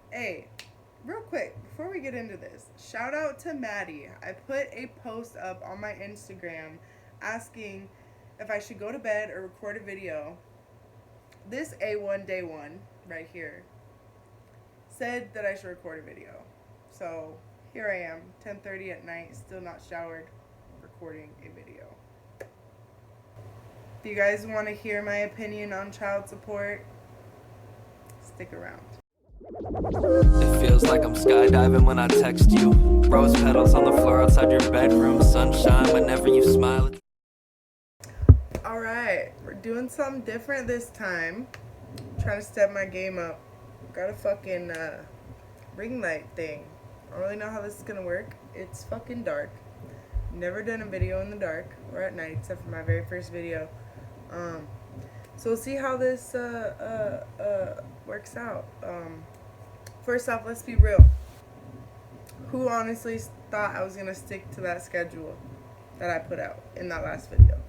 Hey, real quick, before we get into this, shout out to Maddie. I put a post up on my Instagram asking if I should go to bed or record a video. This A1 Day 1 right here said that I should record a video. So here I am, 10:30 at night, still not showered, recording a video. Do you guys want to hear my opinion on child support? Stick around. It feels like I'm skydiving when I text you. Rose petals on the floor outside your bedroom. Sunshine whenever you smile. Alright, we're doing something different this time. I'm trying to step my game up. Got a fucking ring light thing. I don't really know how this is gonna work. It's fucking dark. Never done a video in the dark or at night except for my very first video. So we'll see how this works out. First off, let's be real. Who honestly thought I was gonna stick to that schedule that I put out in that last video?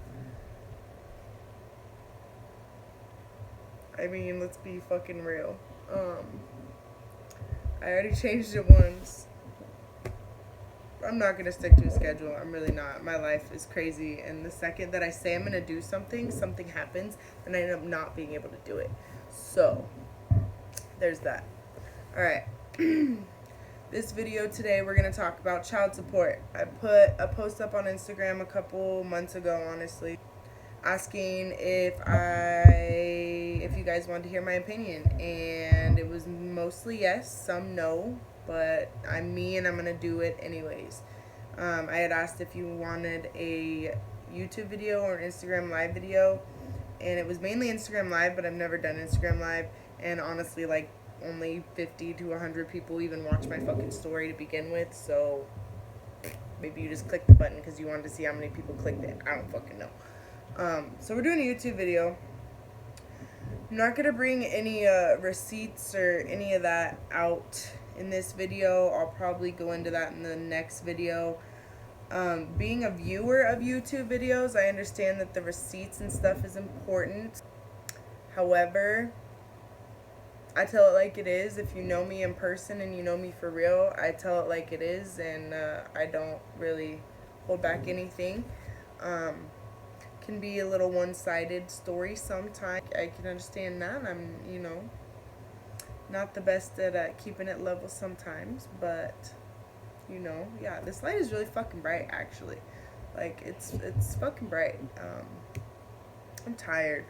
I mean, let's be fucking real. I already changed it once. I'm not gonna stick to a schedule. I'm really not. My life is crazy, and the second that I say I'm gonna do something, something happens, and I end up not being able to do it. So, there's that. Alright. This video today, we're gonna talk about child support. I put a post up on Instagram a couple months ago, honestly, asking if you guys wanted to hear my opinion, and it was mostly yes, some no, but I'm me and I'm gonna do it anyways. I had asked if you wanted a YouTube video or an Instagram live video, and it was mainly Instagram live, but I've never done Instagram live, and honestly, like, only 50 to 100 people even watch my fucking story to begin with, so maybe you just clicked the button because you wanted to see how many people clicked it. I don't fucking know. So we're doing a YouTube video. I'm not going to bring any receipts or any of that out in this video. I'll probably go into that in the next video. Being a viewer of YouTube videos, I understand that the receipts and stuff is important. However, I tell it like it is. If you know me in person and you know me for real, I tell it like it is, and I don't really hold back anything. Can be a little one-sided story sometimes. I can understand that. I'm, not the best at keeping it level sometimes, but, yeah, this light is really fucking bright, actually. Like, it's fucking bright. I'm tired.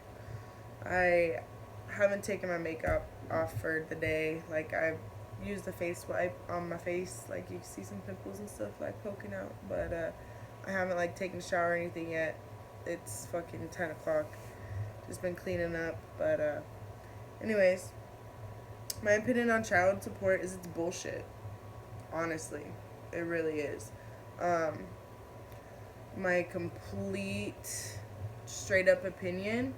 I haven't taken my makeup off for the day. Like, I've used the face wipe on my face. Like, you see some pimples and stuff, like, poking out, but, I haven't, like, taken a shower or anything yet. It's fucking 10 o'clock. Just been cleaning up. But, anyways, my opinion on child support is it's bullshit. Honestly. It really is. My complete, straight up opinion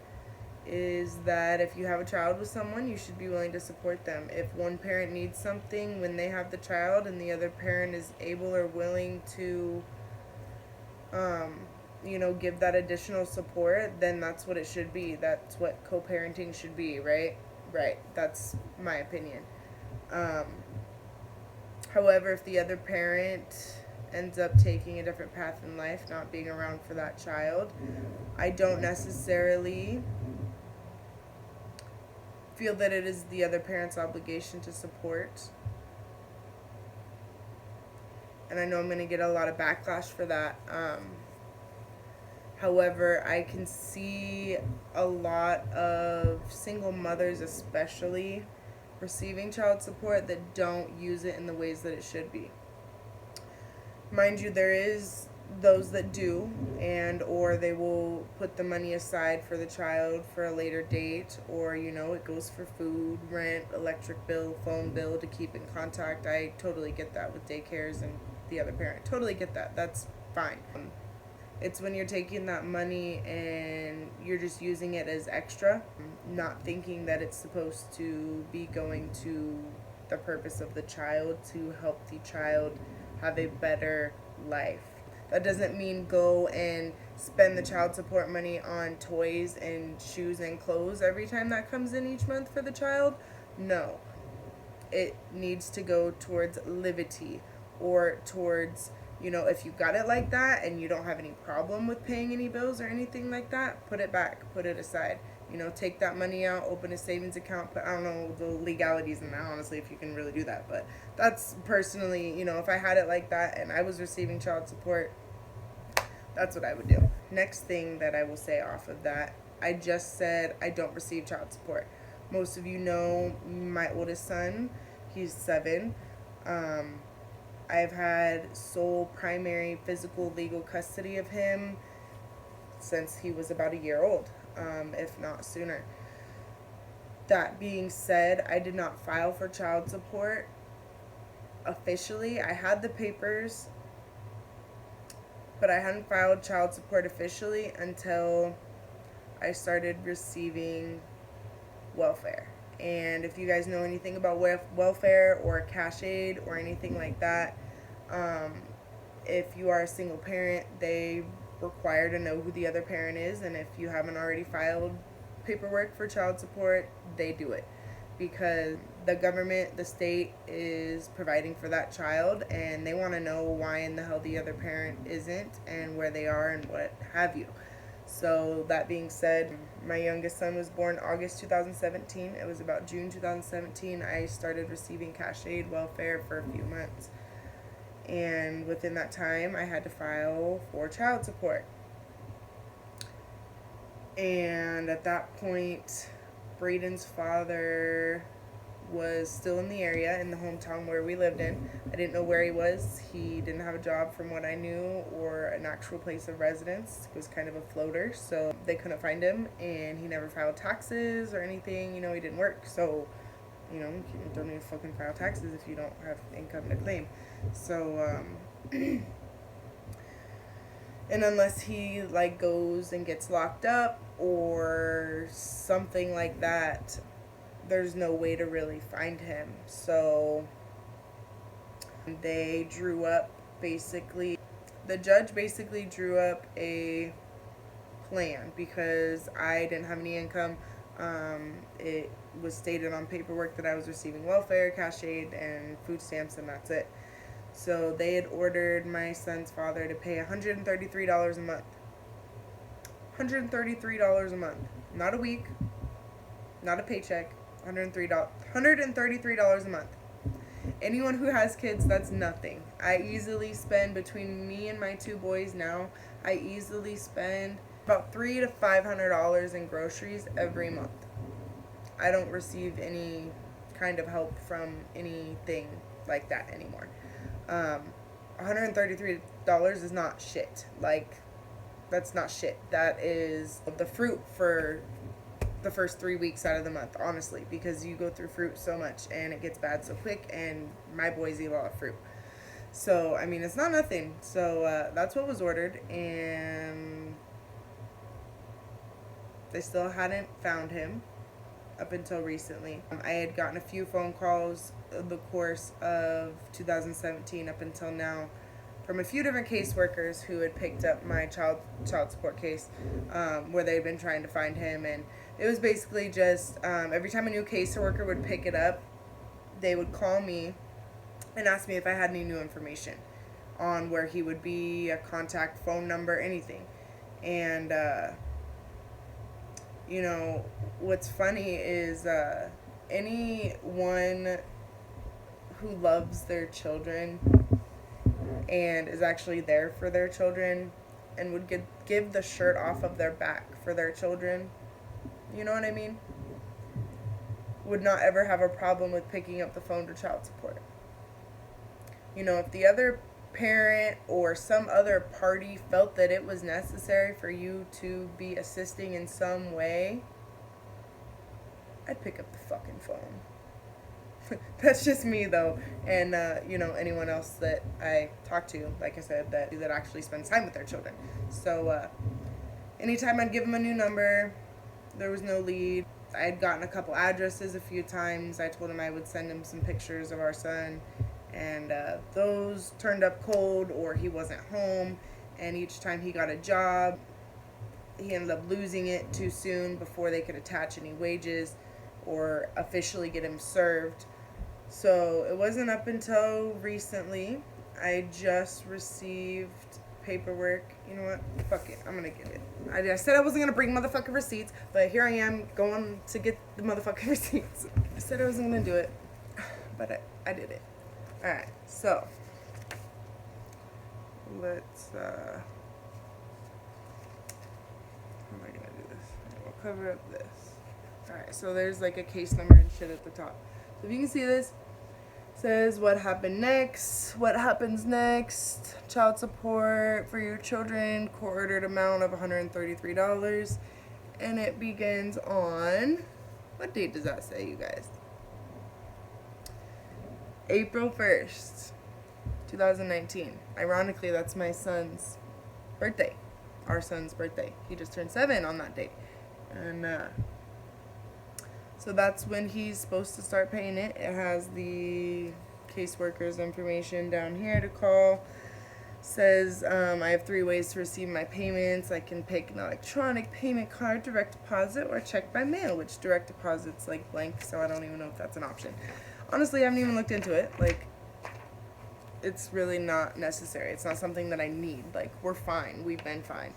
is that if you have a child with someone, you should be willing to support them. If one parent needs something when they have the child and the other parent is able or willing to give that additional support, then that's what it should be. That's what co-parenting should be, right? Right. That's my opinion. However, if the other parent ends up taking a different path in life, not being around for that child, I don't necessarily feel that it is the other parent's obligation to support. And I know I'm going to get a lot of backlash for that. However, I can see a lot of single mothers especially receiving child support that don't use it in the ways that it should be. Mind you, there is those that do, and or they will put the money aside for the child for a later date, or it goes for food, rent, electric bill, phone bill to keep in contact. I totally get that with daycares and the other parent. Totally get that. That's fine. It's when you're taking that money and you're just using it as extra, not thinking that it's supposed to be going to the purpose of the child, to help the child have a better life. That doesn't mean go and spend the child support money on toys and shoes and clothes every time that comes in each month for the child. No. it needs to go towards livity, or towards, if you got it like that and you don't have any problem with paying any bills or anything like that, put it back, put it aside. Take that money out, open a savings account. But I don't know the legalities in that, honestly, if you can really do that. But that's personally, if I had it like that and I was receiving child support, that's what I would do. Next thing that I will say off of that, I just said I don't receive child support. Most of you know my oldest son, he's 7. I've had sole primary physical legal custody of him since he was about a year old, if not sooner. That being said, I did not file for child support officially. I had the papers, but I hadn't filed child support officially until I started receiving welfare. And if you guys know anything about welfare or cash aid or anything like that, if you are a single parent, they require to know who the other parent is, and if you haven't already filed paperwork for child support, they do it, because the government, the state, is providing for that child, and they want to know why in the hell the other parent isn't, and where they are, and what have you. So that being said, my youngest son was born August 2017. It was about June 2017 I started receiving cash aid welfare for a few months. And within that time, I had to file for child support. And at that point, Braden's father was still in the area, in the hometown where we lived in. I didn't know where he was. He didn't have a job from what I knew, or an actual place of residence. He was kind of a floater, so they couldn't find him, and he never filed taxes or anything. He didn't work, so you don't need to fucking file taxes if you don't have income to claim. So and unless he goes and gets locked up or something like that, there's no way to really find him. So they drew up, the judge basically drew up a plan, because I didn't have any income. It was stated on paperwork that I was receiving welfare, cash aid, and food stamps, and that's it. So they had ordered my son's father to pay $133 a month. $133 a month. Not a week, not a paycheck. $133 a month. Anyone who has kids, that's nothing. I easily spend, between me and my 2 boys now, I easily spend about $300 to $500 in groceries every month. I don't receive any kind of help from anything like that anymore. $133 is not shit. That's not shit. That is the fruit for the first 3 weeks out of the month, honestly, because you go through fruit so much and it gets bad so quick, and my boys eat a lot of fruit. So, it's not nothing. So, that's what was ordered, and they still hadn't found him up until recently. I had gotten a few phone calls in the course of 2017 up until now from a few different caseworkers who had picked up my child support case, where they had been trying to find him. And it was basically just every time a new caseworker would pick it up, they would call me and ask me if I had any new information on where he would be, a contact phone number, anything. And what's funny is anyone who loves their children and is actually there for their children and would give the shirt off of their back for their children, you know what I mean, would not ever have a problem with picking up the phone to child support. If the other parent or some other party felt that it was necessary for you to be assisting in some way, I'd pick up the fucking phone. That's just me, though. And anyone else that I talk to, like I said, that actually spends time with their children. So anytime I'd give them a new number, there was no lead. I had gotten a couple addresses a few times. I told him I would send him some pictures of our son, and those turned up cold, or he wasn't home. And each time he got a job, he ended up losing it too soon before they could attach any wages or officially get him served. So it wasn't up until recently. I just received paperwork. You know what? Fuck it. I'm gonna get it. I said I wasn't gonna bring motherfucking receipts, but here I am going to get the motherfucking receipts. I said I wasn't gonna do it, but I did it. Alright, so let's how am I gonna do this? We'll cover up this. Alright, so there's like a case number and shit at the top. So if you can see this, it says what happened next, what happens next, child support for your children, court ordered amount of $133, and it begins on, what date does that say, you guys? April 1st, 2019. Ironically, that's my son's birthday, our son's birthday. He just turned 7 on that date, and so that's when he's supposed to start paying it. It has the caseworker's information down here to call. Says I have 3 ways to receive my payments. I can pick an electronic payment card, direct deposit, or check by mail, which direct deposit's like blank, so I don't even know if that's an option. Honestly, I haven't even looked into it. Like, it's really not necessary. It's not something that I need. Like, we're fine. We've been fine.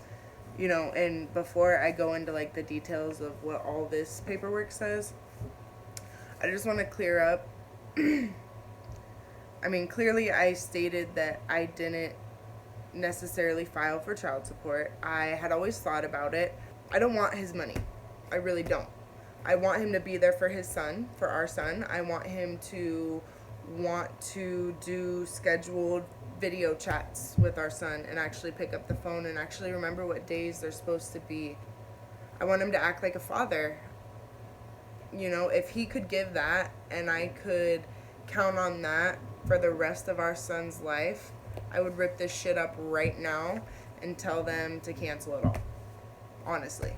You know, and before I go into like the details of what all this paperwork says, I just want to clear up. I mean, clearly I stated that I didn't necessarily file for child support. I had always thought about it. I don't want his money. I really don't. I want him to be there for his son, for our son. I want him to want to do scheduled video chats with our son and actually pick up the phone and actually remember what days they're supposed to be. I want him to act like a father. You know, if he could give that and I could count on that for the rest of our son's life, I would rip this shit up right now and tell them to cancel it all. Honestly.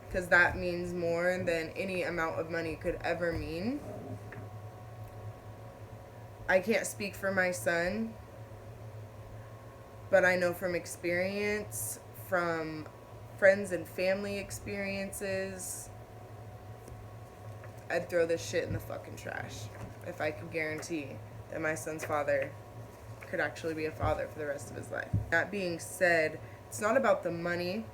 Because that means more than any amount of money could ever mean. I can't speak for my son, but I know from experience, from friends and family experiences, I'd throw this shit in the fucking trash if I could guarantee that my son's father could actually be a father for the rest of his life. That being said, it's not about the money,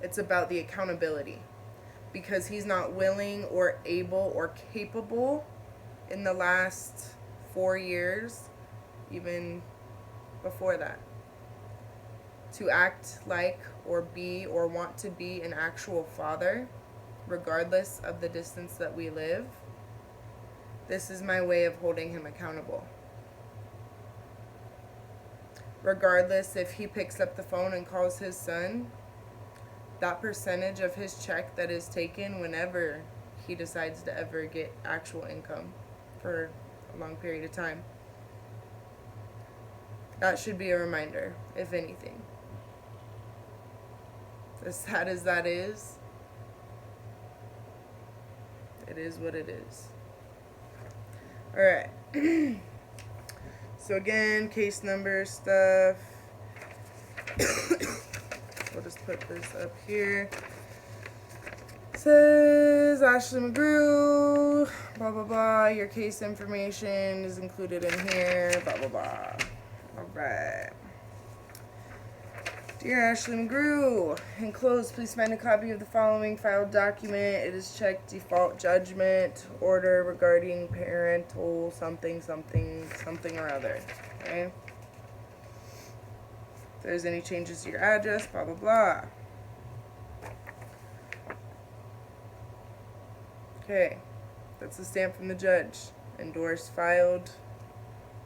it's about the accountability. Because he's not willing or able or capable in the last 4 years, even before that, to act like or be or want to be an actual father, regardless of the distance that we live. This is my way of holding him accountable. Regardless if he picks up the phone and calls his son, that percentage of his check that is taken whenever he decides to ever get actual income for a long period of time, that should be a reminder, if anything. As sad as that is, it is what it is. Alright. So again, case number stuff. We'll just put this up here. Says Ashley McGrew, blah blah blah. Your case information is included in here, blah blah blah. Alright. Dear Ashley McGrew, enclosed, please find a copy of the following filed document. It is checked default judgment order regarding parental something or other. Okay? If there's any changes to your address, blah blah blah. Okay, that's the stamp from the judge. Endorsed, filed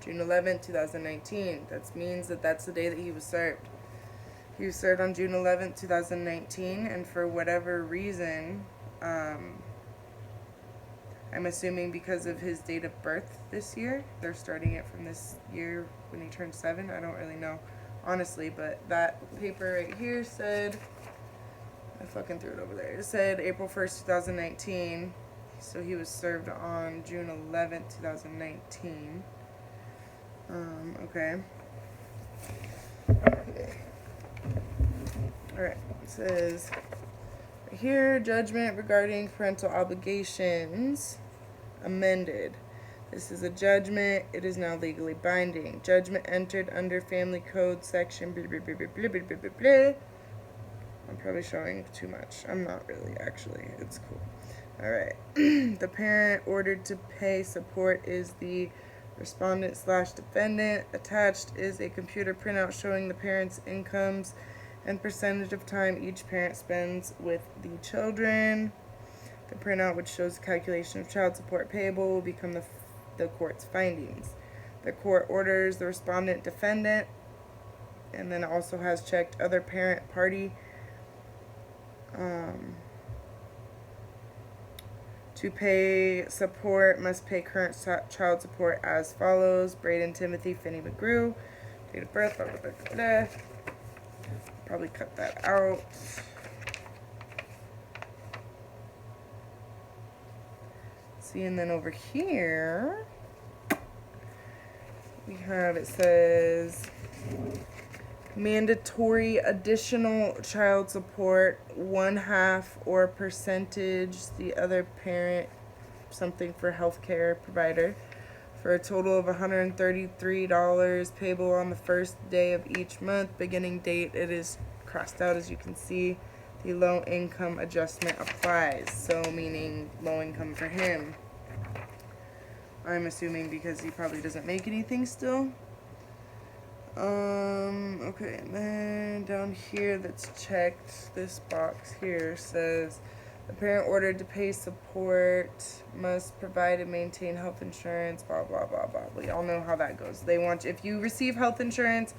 June 11th, 2019. That means that that's the day that he was served. He was served on June 11th, 2019, and for whatever reason, I'm assuming because of his date of birth this year, they're starting it from this year when he turned 7. I don't really know, honestly, but that paper right here said, I fucking threw it over there. It said April 1st, 2019. So he was served on June 11th, 2019. Okay. Alright, it says right here, judgment regarding parental obligations amended. This is a judgment. It is now legally binding. Judgment entered under Family Code section blah, blah, blah, blah, blah, blah, blah, blah. I'm probably showing too much. I'm not really, actually. It's cool. Alright. The parent ordered to pay support is the respondent/defendant. Attached is a computer printout showing the parent's incomes and percentage of time each parent spends with the children. The printout, which shows the calculation of child support payable, will become the court's findings. The court orders the respondent defendant, and then also has checked other parent party to pay support, must pay current child support as follows. Braden Timothy Finney McGrew, date of birth, blah, blah, blah, blah, blah. Probably cut that out. See, and then over here, we have, it says, mandatory additional child support, 1/2 or percentage, the other parent, something for healthcare provider, for a total of $133 payable on the first day of each month. Beginning date, it is crossed out as you can see. The low income adjustment applies, so meaning low income for him. I'm assuming because he probably doesn't make anything still. Okay, and then down here that's checked, this box here says the parent ordered to pay support must provide and maintain health insurance, blah, blah, blah, blah. We all know how that goes. They want, if you receive health insurance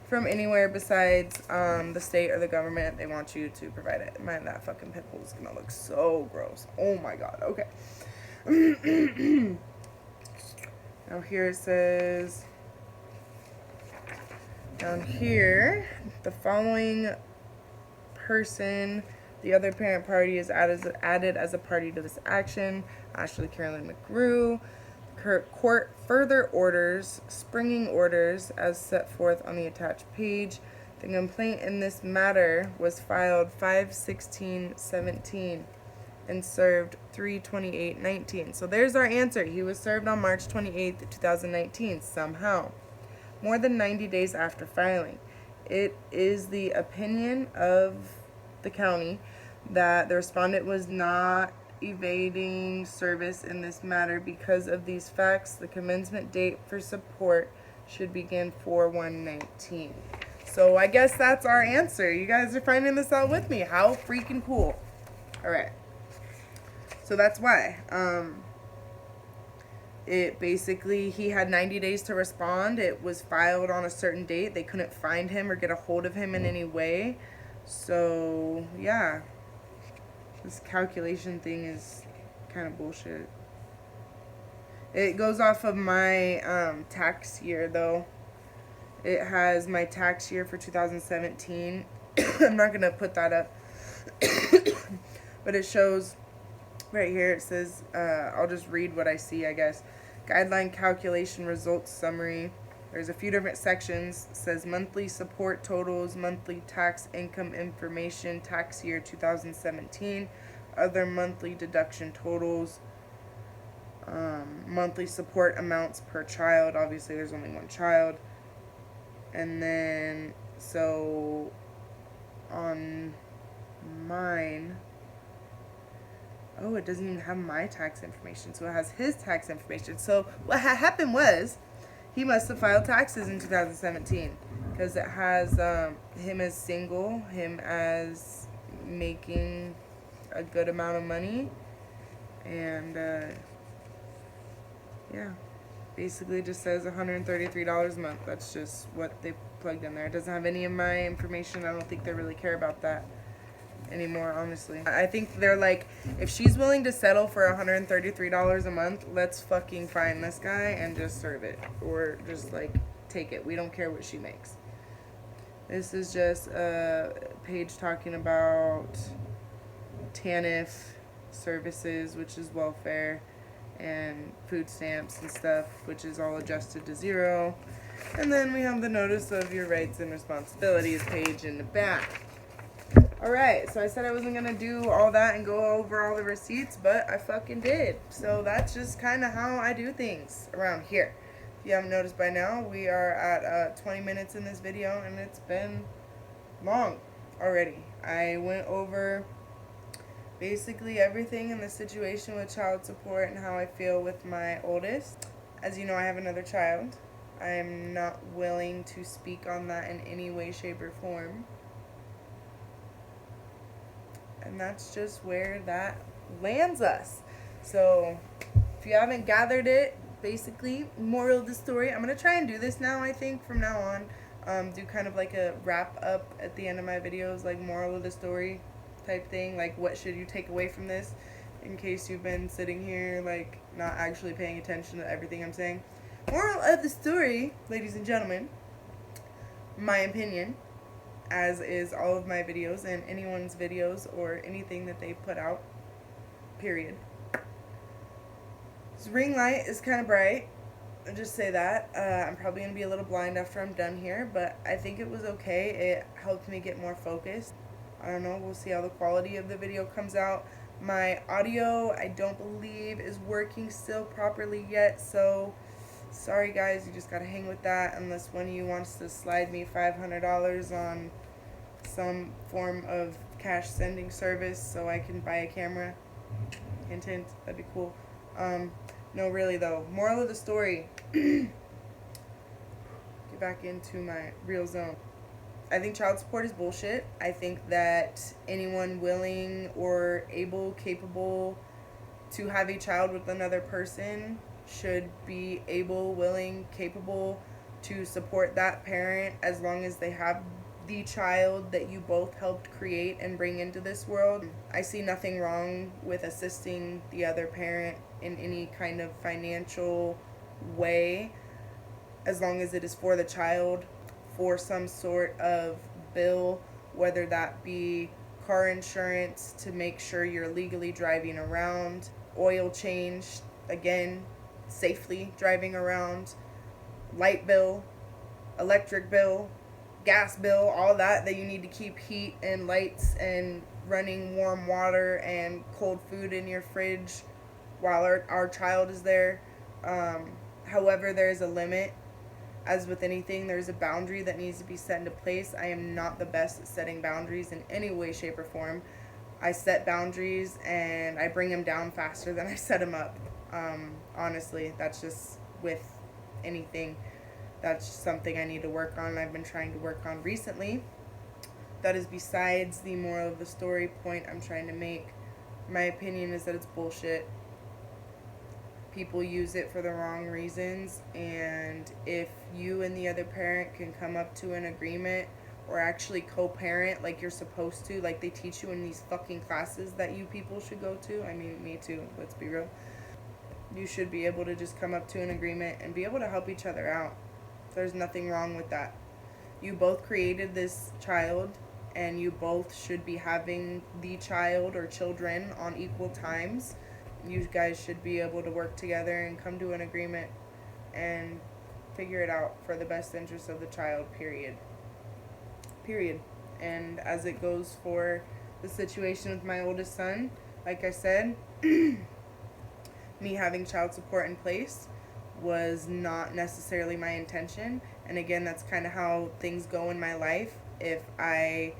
from anywhere besides the state or the government, they want you to provide it. Man, that fucking pit bull is gonna look so gross. Oh my god, okay. Now here it says, down here, the following person, the other parent party, is added as a party to this action. Ashley Carolyn McGrew. Court further orders, springing orders, as set forth on the attached page. The complaint in this matter was filed 5/16/17 and served 3/28/19. So there's our answer. He was served on March 28th, 2019, somehow. More than 90 days after filing. It is the opinion of the county that the respondent was not evading service in this matter. Because of these facts, the commencement date for support should begin 4/1/19. So I guess that's our answer. You guys are finding this out with me. How freaking cool. Alright. So that's why. It basically, he had 90 days to respond. It was filed on a certain date. They couldn't find him or get a hold of him in any way. So, yeah. This calculation thing is kind of bullshit. It goes off of my tax year, though. It has my tax year for 2017. I'm not going to put that up. But it shows right here. It says, I'll just read what I see, I guess. Guideline calculation results summary. There's a few different sections. It says monthly support totals, monthly tax income information, tax year 2017, other monthly deduction totals, monthly support amounts per child. Obviously, there's only one child. And then, so on mine, oh, it doesn't even have my tax information, so it has his tax information. So what happened was, he must have filed taxes in 2017, because it has him as single, him as making a good amount of money, and yeah, basically just says $133 a month. That's just what they plugged in there. It doesn't have any of my information. I don't think they really care about that anymore, honestly. I think they're like, if she's willing to settle for $133 a month, let's fucking find this guy and just serve it, or just like take it. We don't care what she makes. This is just a page talking about TANF services, which is welfare, and food stamps and stuff, which is all adjusted to 0. And then we have the notice of your rights and responsibilities page in the back. Alright, so I said I wasn't gonna do all that and go over all the receipts, but I fucking did. So that's just kind of how I do things around here. If you haven't noticed by now, we are at 20 minutes in this video, and it's been long already. I went over basically everything in the situation with child support and how I feel with my oldest. As you know, I have another child. I am not willing to speak on that in any way, shape, or form. And that's just where that lands us. So, if you haven't gathered it, basically, moral of the story, I'm going to try and do this now, I think, from now on. Do kind of like a wrap up at the end of my videos, like moral of the story type thing. Like, what should you take away from this? In case you've been sitting here, like, not actually paying attention to everything I'm saying. Moral of the story, ladies and gentlemen, my opinion, as is all of my videos and anyone's videos or anything that they put out, period. This ring light is kind of bright. I'll just say that. I'm probably going to be a little blind after I'm done here, but I think it was okay. It helped me get more focused. I don't know. We'll see how the quality of the video comes out. My audio, I don't believe, is working still properly yet, so sorry guys, you just gotta hang with that unless one of you wants to slide me $500 on some form of cash sending service so I can buy a camera. Hint, hint, that'd be cool. No, really though. Moral of the story. Get back into my real zone. I think child support is bullshit. I think that anyone willing or able, capable to have a child with another person should be able, willing, capable to support that parent as long as they have the child that you both helped create and bring into this world. I see nothing wrong with assisting the other parent in any kind of financial way as long as it is for the child, for some sort of bill, whether that be car insurance to make sure you're legally driving around, oil change, again, safely driving around, light bill, electric bill, gas bill, all that you need to keep heat and lights and running warm water and cold food in your fridge while our child is there. However, there is a limit. As with anything, there's a boundary that needs to be set into place. I am not the best at setting boundaries in any way, shape, or form. I set boundaries and I bring them down faster than I set them up. Honestly, that's just with anything. That's something I need to work on. I've been trying to work on recently. That is besides the moral of the story point I'm trying to make. My opinion is that it's bullshit. People use it for the wrong reasons, and if you and the other parent can come up to an agreement or actually co-parent like you're supposed to, like they teach you in these fucking classes that you people should go to, I mean, me too, let's be real, you should be able to just come up to an agreement and be able to help each other out. There's nothing wrong with that. You both created this child, and you both should be having the child or children on equal times. You guys should be able to work together and come to an agreement and figure it out for the best interest of the child, period. And as it goes for the situation with my oldest son, like I said, me having child support in place was not necessarily my intention. And again, that's kind of how things go in my life. If I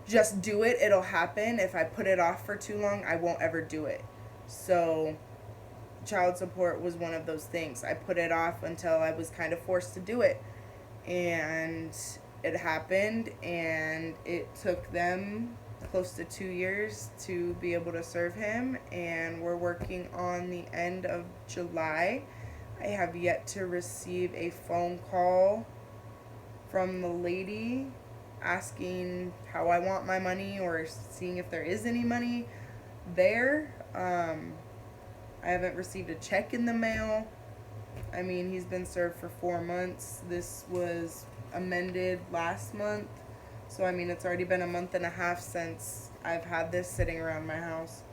just do it, it'll happen. If I put it off for too long, I won't ever do it. So child support was one of those things. I put it off until I was kind of forced to do it. And it happened, and it took them close to 2 years to be able to serve him, and we're working on the end of July. I have yet to receive a phone call from the lady asking how I want my money or seeing if there is any money there. I haven't received a check in the mail. I mean, he's been served for 4 months. This was amended last month. So, I mean, it's already been a month and a half since I've had this sitting around my house.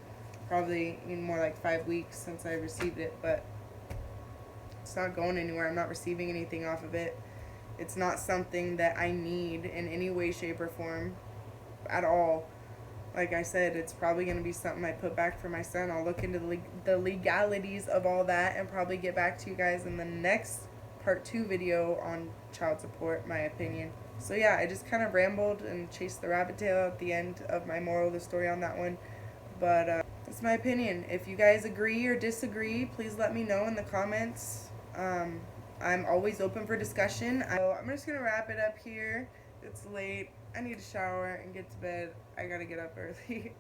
Probably more like 5 weeks since I received it, but it's not going anywhere. I'm not receiving anything off of it. It's not something that I need in any way, shape, or form. at all. Like I said, it's probably going to be something I put back for my son. I'll look into the legalities of all that and probably get back to you guys in the next part 2 video on child support, my opinion. So yeah, I just kind of rambled and chased the rabbit tail at the end of my moral of the story on that one. But that's my opinion. If you guys agree or disagree, please let me know in the comments. I'm always open for discussion. I'm just going to wrap it up here. It's late. I need to shower and get to bed. I gotta get up early.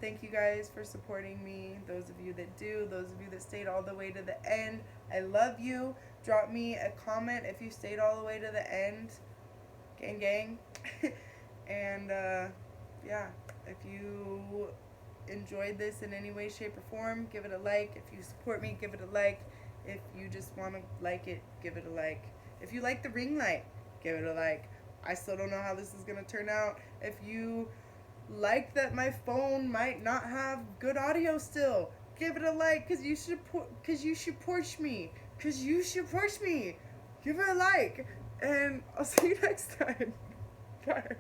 Thank you guys for supporting me. Those of you that do, those of you that stayed all the way to the end, I love you. Drop me a comment if you stayed all the way to the end. Gang, gang. And yeah, if you enjoyed this in any way, shape, or form, give it a like. If you support me, give it a like. If you just want to like it, give it a like. If you like the ring light, give it a like. I still don't know how this is going to turn out. If you like that my phone might not have good audio still, give it a like, because you should push me. Give it a like. And I'll see you next time. Bye.